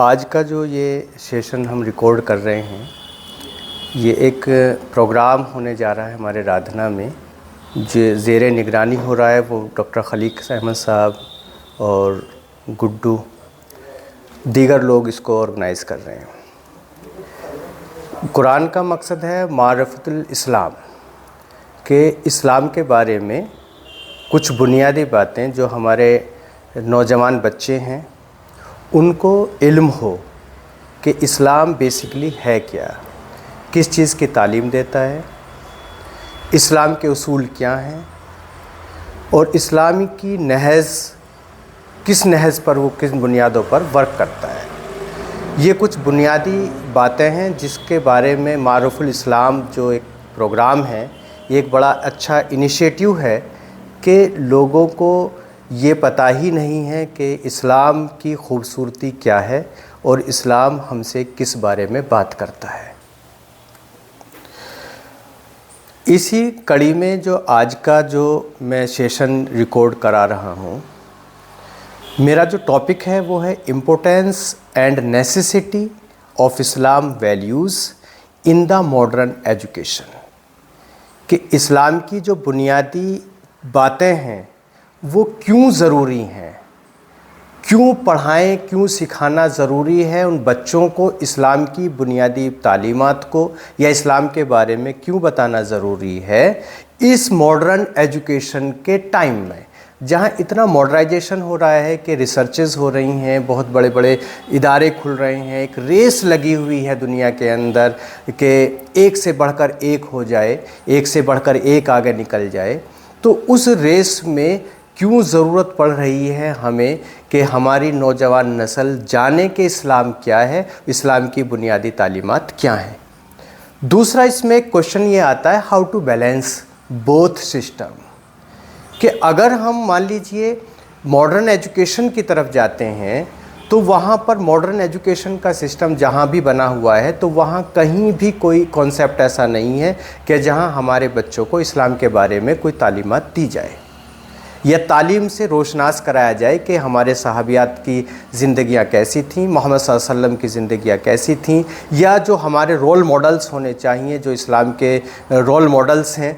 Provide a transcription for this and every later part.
آج کا جو یہ سیشن ہم ریکارڈ کر رہے ہیں یہ ایک پروگرام ہونے جا رہا ہے ہمارے رادھنا میں جو زیر نگرانی ہو رہا ہے. وہ ڈاکٹر خلیق احمد صاحب اور گڈو دیگر لوگ اس کو آرگنائز کر رہے ہیں. قرآن کا مقصد ہے معرفت الاسلام، کہ اسلام کے بارے میں کچھ بنیادی باتیں جو ہمارے نوجوان بچے ہیں ان کو علم ہو کہ اسلام بیسیکلی ہے کیا، کس چیز کی تعلیم دیتا ہے، اسلام کے اصول کیا ہیں اور اسلامی کی کس نہج پر وہ کس بنیادوں پر ورک کرتا ہے. یہ کچھ بنیادی باتیں ہیں جس کے بارے میں معرف الاسلام جو ایک پروگرام ہے یہ ایک بڑا اچھا انیشیٹو ہے کہ لوگوں کو یہ پتہ ہی نہیں ہے کہ اسلام کی خوبصورتی کیا ہے اور اسلام ہم سے کس بارے میں بات کرتا ہے. اسی کڑی میں جو آج کا جو میں سیشن ریکارڈ کرا رہا ہوں، میرا جو ٹاپک ہے وہ ہے importance and necessity of Islam values in the modern education, کہ اسلام کی جو بنیادی باتیں ہیں وہ کیوں ضروری ہیں، کیوں پڑھائیں، کیوں سکھانا ضروری ہے ان بچوں کو، اسلام کی بنیادی تعلیمات کو یا اسلام کے بارے میں کیوں بتانا ضروری ہے اس ماڈرن ایجوکیشن کے ٹائم میں، جہاں اتنا ماڈرنائزیشن ہو رہا ہے کہ ریسرچز ہو رہی ہیں، بہت بڑے بڑے ادارے کھل رہے ہیں، ایک ریس لگی ہوئی ہے دنیا کے اندر کہ ایک سے بڑھ کر ایک ہو جائے، ایک سے بڑھ کر ایک آگے نکل جائے. تو اس ریس میں کیوں ضرورت پڑ رہی ہے ہمیں کہ ہماری نوجوان نسل جانے کہ اسلام کیا ہے، اسلام کی بنیادی تعلیمات کیا ہیں. دوسرا اس میں ایک کوشچن یہ آتا ہے how to balance both system, کہ اگر ہم مان لیجئے ماڈرن ایجوکیشن کی طرف جاتے ہیں تو وہاں پر ماڈرن ایجوکیشن کا سسٹم جہاں بھی بنا ہوا ہے تو وہاں کہیں بھی کوئی کانسیپٹ ایسا نہیں ہے کہ جہاں ہمارے بچوں کو اسلام کے بارے میں کوئی تعلیمات دی جائے یا تعلیم سے روشناس کرایا جائے کہ ہمارے صحابیات کی زندگیاں کیسی تھیں، محمد صلی اللہ علیہ وسلم کی زندگیاں کیسی تھیں، یا جو ہمارے رول ماڈلز ہونے چاہیے، جو اسلام کے رول ماڈلز ہیں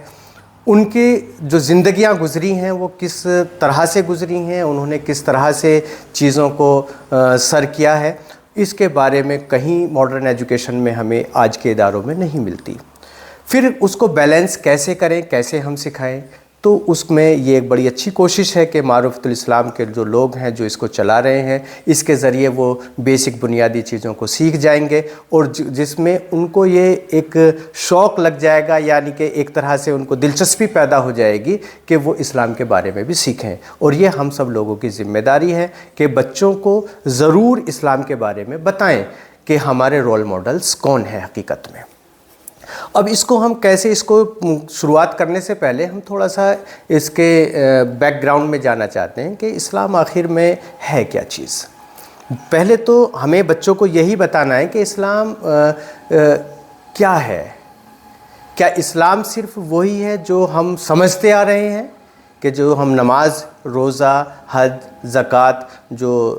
ان کی جو زندگیاں گزری ہیں وہ کس طرح سے گزری ہیں، انہوں نے کس طرح سے چیزوں کو سر کیا ہے، اس کے بارے میں کہیں ماڈرن ایجوکیشن میں ہمیں آج کے اداروں میں نہیں ملتی. پھر اس کو بیلنس کیسے کریں، کیسے ہم سکھائیں، تو اس میں یہ ایک بڑی اچھی کوشش ہے کہ معرفت الاسلام کے جو لوگ ہیں جو اس کو چلا رہے ہیں اس کے ذریعے وہ بیسک بنیادی چیزوں کو سیکھ جائیں گے اور جس میں ان کو یہ ایک شوق لگ جائے گا، یعنی کہ ایک طرح سے ان کو دلچسپی پیدا ہو جائے گی کہ وہ اسلام کے بارے میں بھی سیکھیں. اور یہ ہم سب لوگوں کی ذمہ داری ہے کہ بچوں کو ضرور اسلام کے بارے میں بتائیں کہ ہمارے رول ماڈلز کون ہیں حقیقت میں. اب اس کو ہم کیسے، اس کو شروعات کرنے سے پہلے ہم تھوڑا سا اس کے بیک گراؤنڈ میں جانا چاہتے ہیں کہ اسلام آخر میں ہے کیا چیز. پہلے تو ہمیں بچوں کو یہی بتانا ہے کہ اسلام کیا ہے. کیا اسلام صرف وہی ہے جو ہم سمجھتے آ رہے ہیں کہ جو ہم نماز، روزہ، حج، زکوٰۃ، جو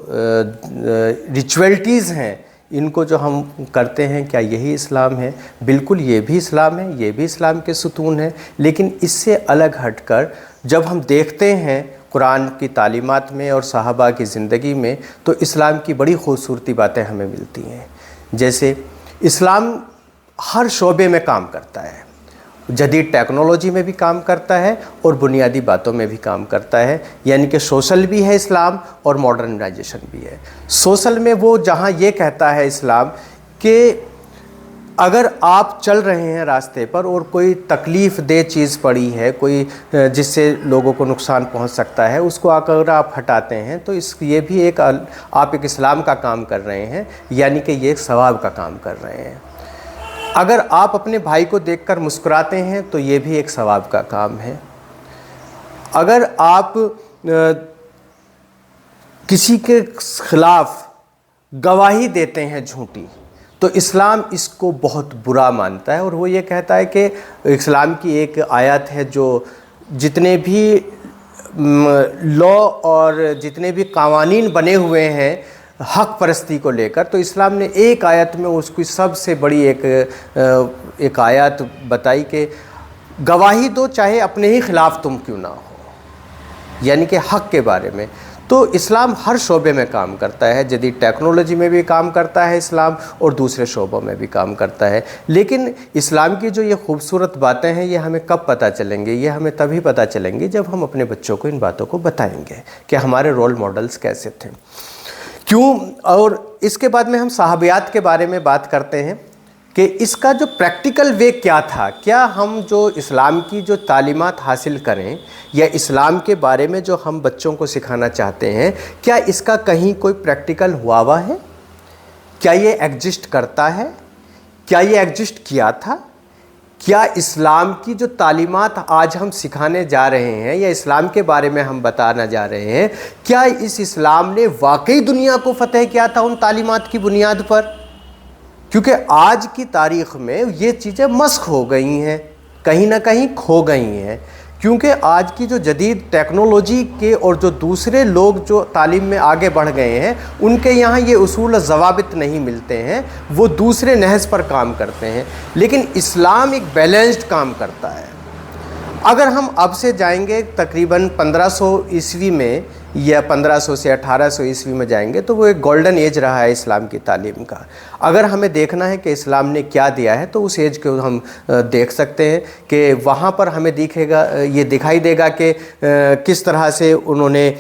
ریچویلٹیز ہیں ان کو جو ہم کرتے ہیں، کیا یہی اسلام ہے؟ بالکل یہ بھی اسلام ہے، یہ بھی اسلام کے ستون ہیں. لیکن اس سے الگ ہٹ کر جب ہم دیکھتے ہیں قرآن کی تعلیمات میں اور صحابہ کی زندگی میں تو اسلام کی بڑی خوبصورتی باتیں ہمیں ملتی ہیں. جیسے اسلام ہر شعبے میں کام کرتا ہے، جدید ٹیکنالوجی میں بھی کام کرتا ہے اور بنیادی باتوں میں بھی کام کرتا ہے، یعنی کہ سوشل بھی ہے اسلام اور ماڈرنائزیشن بھی ہے. سوشل میں وہ جہاں یہ کہتا ہے اسلام کہ اگر آپ چل رہے ہیں راستے پر اور کوئی تکلیف دہ چیز پڑی ہے، کوئی جس سے لوگوں کو نقصان پہنچ سکتا ہے، اس کو اگر آپ ہٹاتے ہیں تو یہ بھی ایک آپ ایک اسلام کا کام کر رہے ہیں، یعنی کہ یہ ایک ثواب کا کام کر رہے ہیں. اگر آپ اپنے بھائی کو دیکھ کر مسکراتے ہیں تو یہ بھی ایک ثواب کا کام ہے. اگر آپ کسی کے خلاف گواہی دیتے ہیں جھوٹی تو اسلام اس کو بہت برا مانتا ہے، اور وہ یہ کہتا ہے کہ اسلام کی ایک آیت ہے جو جتنے بھی لا اور جتنے بھی قوانین بنے ہوئے ہیں حق پرستی کو لے کر، تو اسلام نے ایک آیت میں اس کی سب سے بڑی ایک آیت بتائی کہ گواہی دو چاہے اپنے ہی خلاف تم کیوں نہ ہو، یعنی کہ حق کے بارے میں۔ تو اسلام ہر شعبے میں کام کرتا ہے، جدید ٹیکنالوجی میں بھی کام کرتا ہے اسلام، اور دوسرے شعبوں میں بھی کام کرتا ہے۔ لیکن اسلام کی جو یہ خوبصورت باتیں ہیں، یہ ہمیں کب پتہ چلیں گے؟ یہ ہمیں تبھی پتہ چلیں گی جب ہم اپنے بچوں کو ان باتوں کو بتائیں گے کہ ہمارے رول ماڈلز کیسے تھے، کیوں۔ اور اس کے بعد میں ہم صحابیات کے بارے میں بات کرتے ہیں کہ اس کا جو پریکٹیکل وے کیا تھا، کیا ہم جو اسلام کی جو تعلیمات حاصل کریں یا اسلام کے بارے میں جو ہم بچوں کو سکھانا چاہتے ہیں، کیا اس کا کہیں کوئی پریکٹیکل ہوا ہے؟ کیا یہ ایگزسٹ کرتا ہے؟ کیا یہ ایگزسٹ کیا تھا؟ کیا اسلام کی جو تعلیمات آج ہم سکھانے جا رہے ہیں یا اسلام کے بارے میں ہم بتانا جا رہے ہیں، کیا اس اسلام نے واقعی دنیا کو فتح کیا تھا ان تعلیمات کی بنیاد پر؟ کیونکہ آج کی تاریخ میں یہ چیزیں مسخ ہو گئی ہیں، کہیں نہ کہیں کھو گئی ہیں، کیونکہ آج کی جو جدید ٹیکنالوجی کے اور جو دوسرے لوگ جو تعلیم میں آگے بڑھ گئے ہیں، ان کے یہاں یہ اصول و ضوابط نہیں ملتے ہیں، وہ دوسرے نہج پر کام کرتے ہیں۔ لیکن اسلام ایک بیلنسڈ کام کرتا ہے۔ اگر ہم اب سے جائیں گے تقریباً 1500 عیسوی میں یا 1500 سے 1800 عیسوی میں جائیں گے، تو وہ ایک گولڈن ایج رہا ہے اسلام کی تعلیم کا۔ اگر ہمیں دیکھنا ہے کہ اسلام نے کیا دیا ہے تو اس ایج کو ہم دیکھ سکتے ہیں کہ وہاں پر ہمیں یہ دکھائی دے گا کہ کس طرح سے انہوں نے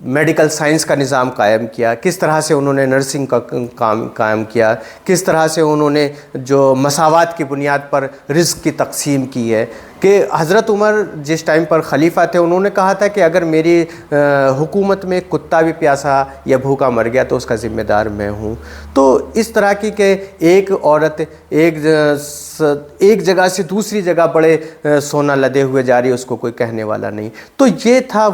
میڈیکل سائنس کا نظام قائم کیا، کس طرح سے انہوں نے نرسنگ کا کام قائم کیا، کس طرح سے انہوں نے جو مساوات کی بنیاد پر رزق کی تقسیم کی ہے۔ کہ حضرت عمر جس ٹائم پر خلیفہ تھے، انہوں نے کہا تھا کہ اگر میری حکومت میں کتا بھی پیاسا یا بھوکا مر گیا تو اس کا ذمہ دار میں ہوں۔ تو اس طرح کی کہ ایک عورت ایک جگہ سے دوسری جگہ بڑے سونا لدے ہوئے جا رہی ہے، اس کو کوئی کہنے والا نہیں۔ تو یہ تھا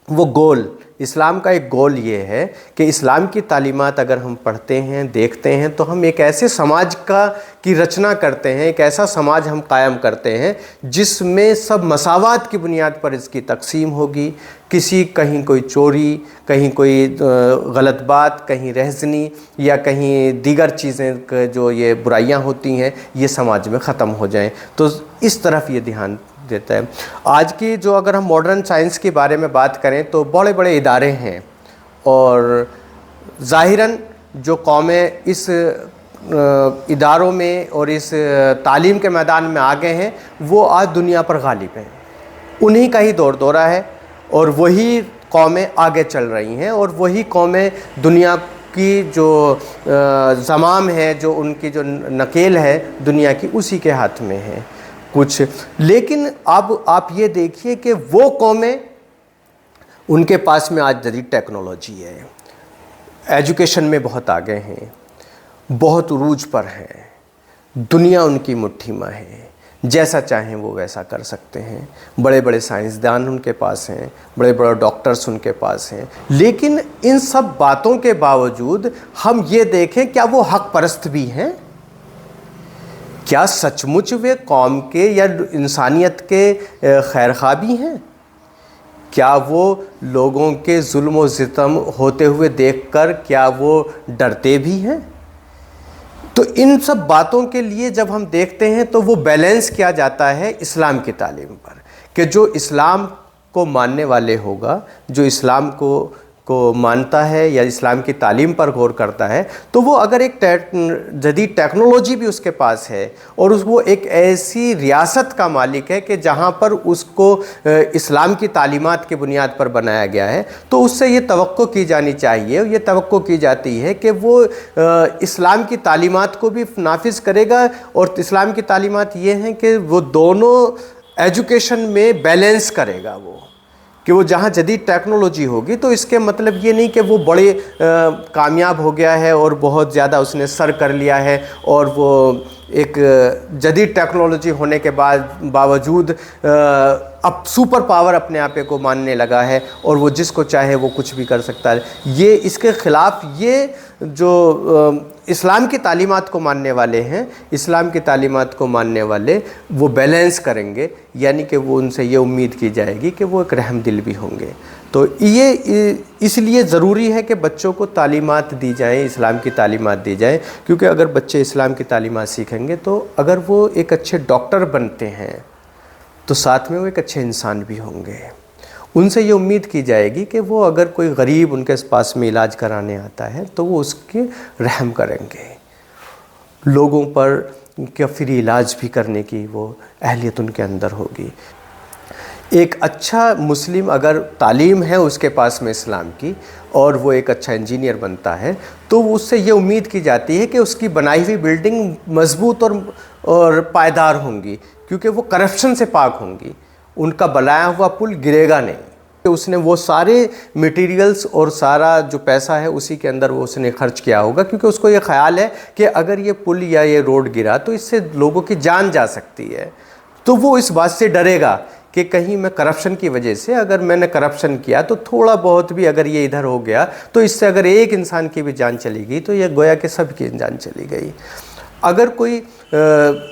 وہ گول۔ اسلام کا ایک گول یہ ہے کہ اسلام کی تعلیمات اگر ہم پڑھتے ہیں، دیکھتے ہیں، تو ہم ایک ایسے سماج کی رچنا کرتے ہیں، ایک ایسا سماج ہم قائم کرتے ہیں جس میں سب مساوات کی بنیاد پر اس کی تقسیم ہوگی۔ کہیں کوئی چوری، کہیں کوئی غلط بات، کہیں رہزنی یا کہیں دیگر چیزیں جو یہ برائیاں ہوتی ہیں، یہ سماج میں ختم ہو جائیں۔ تو اس طرف یہ دھیان دیتا ہے۔ آج کی جو اگر ہم ماڈرن سائنس کے بارے میں بات کریں تو بڑے بڑے ادارے ہیں، اور ظاہراً جو قومیں اس اداروں میں اور اس تعلیم کے میدان میں آگے ہیں، وہ آج دنیا پر غالب ہیں، انہی کا ہی دور دورہ ہے، اور وہی قومیں آگے چل رہی ہیں، اور وہی قومیں دنیا کی جو زمام ہے، جو ان کی جو نکیل ہے دنیا کی، اسی کے ہاتھ میں ہے کچھ۔ لیکن اب آپ یہ دیکھیے کہ وہ قومیں، ان کے پاس میں آج جدید ٹیکنالوجی ہے، ایجوکیشن میں بہت آگے ہیں، بہت عروج پر ہیں، دنیا ان کی مٹھی میں ہے، جیسا چاہیں وہ ویسا کر سکتے ہیں، بڑے بڑے سائنسدان ان کے پاس ہیں، بڑے بڑے ڈاکٹرز ان کے پاس ہیں۔ لیکن ان سب باتوں کے باوجود ہم یہ دیکھیں، کیا وہ حق پرست بھی ہیں؟ کیا سچ مچ وہ قوم کے یا انسانیت کے خیرخواہ بھی ہیں؟ کیا وہ لوگوں کے ظلم و ستم ہوتے ہوئے دیکھ کر کیا وہ ڈرتے بھی ہیں؟ تو ان سب باتوں کے لیے جب ہم دیکھتے ہیں تو وہ بیلنس کیا جاتا ہے اسلام کی تعلیم پر، کہ جو اسلام کو ماننے والے ہوگا، جو اسلام کو مانتا ہے یا اسلام کی تعلیم پر غور کرتا ہے، تو وہ اگر ایک جدید ٹیکنالوجی بھی اس کے پاس ہے، اور وہ ایک ایسی ریاست کا مالک ہے کہ جہاں پر اس کو اسلام کی تعلیمات کی بنیاد پر بنایا گیا ہے، تو اس سے یہ توقع کی جانی چاہیے، یہ توقع کی جاتی ہے کہ وہ اسلام کی تعلیمات کو بھی نافذ کرے گا۔ اور اسلام کی تعلیمات یہ ہیں کہ وہ دونوں ایجوکیشن میں بیلنس کرے گا، کہ وہ جہاں جدید ٹیکنالوجی ہوگی تو اس کے مطلب یہ نہیں کہ وہ بڑے کامیاب ہو گیا ہے اور بہت زیادہ اس نے سر کر لیا ہے، اور وہ ایک جدید ٹیکنالوجی ہونے کے باوجود اب سپر پاور اپنے آپ کو ماننے لگا ہے، اور وہ جس کو چاہے وہ کچھ بھی کر سکتا ہے۔ یہ اس کے خلاف یہ جو اسلام کی تعلیمات کو ماننے والے ہیں، اسلام کی تعلیمات کو ماننے والے وہ بیلنس کریں گے، یعنی کہ وہ ان سے یہ امید کی جائے گی کہ وہ ایک رحم دل بھی ہوں گے۔ تو یہ اس لیے ضروری ہے کہ بچوں کو تعلیمات دی جائیں، اسلام کی تعلیمات دی جائیں، کیونکہ اگر بچے اسلام کی تعلیمات سیکھیں گے تو اگر وہ ایک اچھے ڈاکٹر بنتے ہیں تو ساتھ میں وہ ایک اچھے انسان بھی ہوں گے۔ ان سے یہ امید کی جائے گی کہ وہ اگر کوئی غریب ان کے پاس میں علاج کرانے آتا ہے تو وہ اس کے رحم کریں گے، لوگوں پر کا فری علاج بھی کرنے کی وہ اہلیت ان کے اندر ہوگی۔ ایک اچھا مسلم اگر تعلیم ہے اس کے پاس میں اسلام کی اور وہ ایک اچھا انجینئر بنتا ہے تو اس سے یہ امید کی جاتی ہے کہ اس کی بنائی ہوئی بلڈنگ مضبوط اور پائیدار ہوں گی، کیونکہ وہ کرپشن سے پاک ہوں گی، ان کا بنایا ہوا پل گرے گا نہیں۔ اس نے وہ سارے میٹیریلز اور سارا جو پیسہ ہے اسی کے اندر وہ اس نے خرچ کیا ہوگا، کیونکہ اس کو یہ خیال ہے کہ اگر یہ پل یا یہ روڈ گرا تو اس سے لوگوں کی جان جا سکتی ہے، تو وہ اس بات سے ڈرے گا کہ کہیں میں کرپشن کی وجہ سے اگر میں نے کرپشن کیا تو تھوڑا بہت بھی اگر یہ ادھر ہو گیا تو اس سے اگر ایک انسان کی بھی جان چلی گئی تو یہ گویا کہ سب کی جان چلی گئی۔ اگر کوئی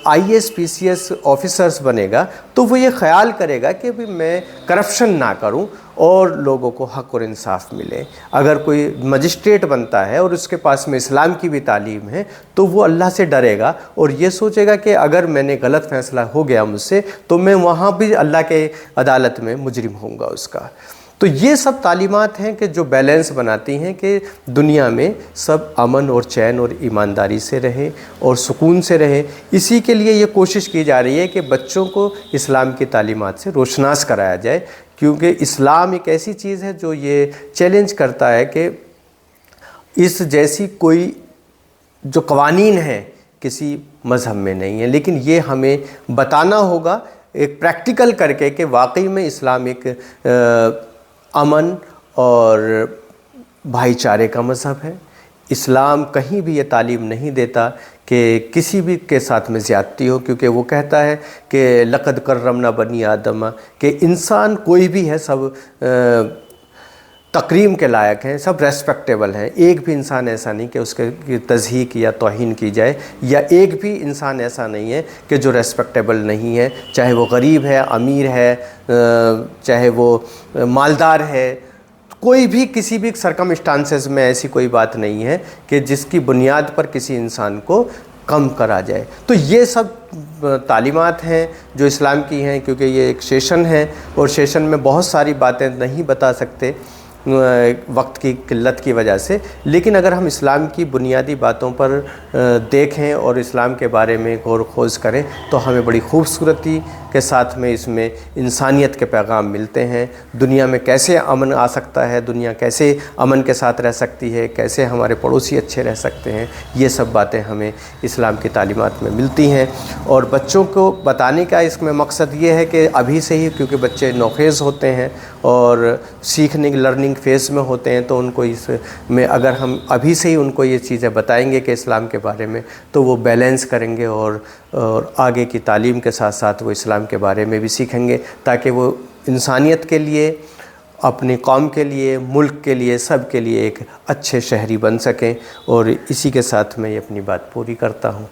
I S P C S officers بنے گا تو وہ یہ خیال کرے گا کہ بھی میں کرپشن نہ کروں اور لوگوں کو حق اور انصاف ملے۔ اگر کوئی مجسٹریٹ بنتا ہے اور اس کے پاس میں اسلام کی بھی تعلیم ہے تو وہ اللہ سے ڈرے گا اور یہ سوچے گا کہ اگر میں نے غلط فیصلہ ہو گیا مجھ سے تو میں وہاں بھی اللہ کے عدالت میں مجرم ہوں گا اس کا۔ تو یہ سب تعلیمات ہیں کہ جو بیلنس بناتی ہیں کہ دنیا میں سب امن اور چین اور ایمانداری سے رہے اور سکون سے رہے۔ اسی کے لیے یہ کوشش کی جا رہی ہے کہ بچوں کو اسلام کی تعلیمات سے روشناس کرایا جائے، کیونکہ اسلام ایک ایسی چیز ہے جو یہ چیلنج کرتا ہے کہ اس جیسی کوئی جو قوانین ہیں کسی مذہب میں نہیں ہے، لیکن یہ ہمیں بتانا ہوگا ایک پریکٹیکل کر کے کہ واقعی میں اسلام ایک امن اور بھائی چارے کا مذہب ہے۔ اسلام کہیں بھی یہ تعلیم نہیں دیتا کہ کسی بھی کے ساتھ میں زیادتی ہو، کیونکہ وہ کہتا ہے کہ لقد کرمنا بنی آدم، کہ انسان کوئی بھی ہے سب تکریم کے لائق ہیں، سب ریسپیکٹیبل ہیں۔ ایک بھی انسان ایسا نہیں کہ اس کے تضحیق یا توہین کی جائے، یا ایک بھی انسان ایسا نہیں ہے کہ جو ریسپیکٹیبل نہیں ہے، چاہے وہ غریب ہے، امیر ہے، چاہے وہ مالدار ہے۔ کوئی بھی کسی بھی سرکمسٹانسز میں ایسی کوئی بات نہیں ہے کہ جس کی بنیاد پر کسی انسان کو کم کرا جائے۔ تو یہ سب تعلیمات ہیں جو اسلام کی ہیں، کیونکہ یہ ایک سیشن ہے اور سیشن میں بہت ساری باتیں نہیں بتا سکتے وقت کی قلت کی وجہ سے، لیکن اگر ہم اسلام کی بنیادی باتوں پر دیکھیں اور اسلام کے بارے میں غور و خوض کریں تو ہمیں بڑی خوبصورتی کے ساتھ میں اس میں انسانیت کے پیغام ملتے ہیں۔ دنیا میں کیسے امن آ سکتا ہے، دنیا کیسے امن کے ساتھ رہ سکتی ہے، کیسے ہمارے پڑوسی اچھے رہ سکتے ہیں، یہ سب باتیں ہمیں اسلام کی تعلیمات میں ملتی ہیں۔ اور بچوں کو بتانے کا اس میں مقصد یہ ہے کہ ابھی سے ہی، کیونکہ بچے نوخیز ہوتے ہیں اور سیکھنے لرننگ فیز میں ہوتے ہیں، تو ان کو اس میں اگر ہم ابھی سے ہی ان کو یہ چیزیں بتائیں گے کہ اسلام کے بارے میں، تو وہ بیلنس کریں گے اور آگے کی تعلیم کے ساتھ ساتھ وہ اسلام کے بارے میں بھی سیکھیں گے، تاکہ وہ انسانیت کے لیے، اپنی قوم کے لیے، ملک کے لیے، سب کے لیے ایک اچھے شہری بن سکیں۔ اور اسی کے ساتھ میں یہ اپنی بات پوری کرتا ہوں۔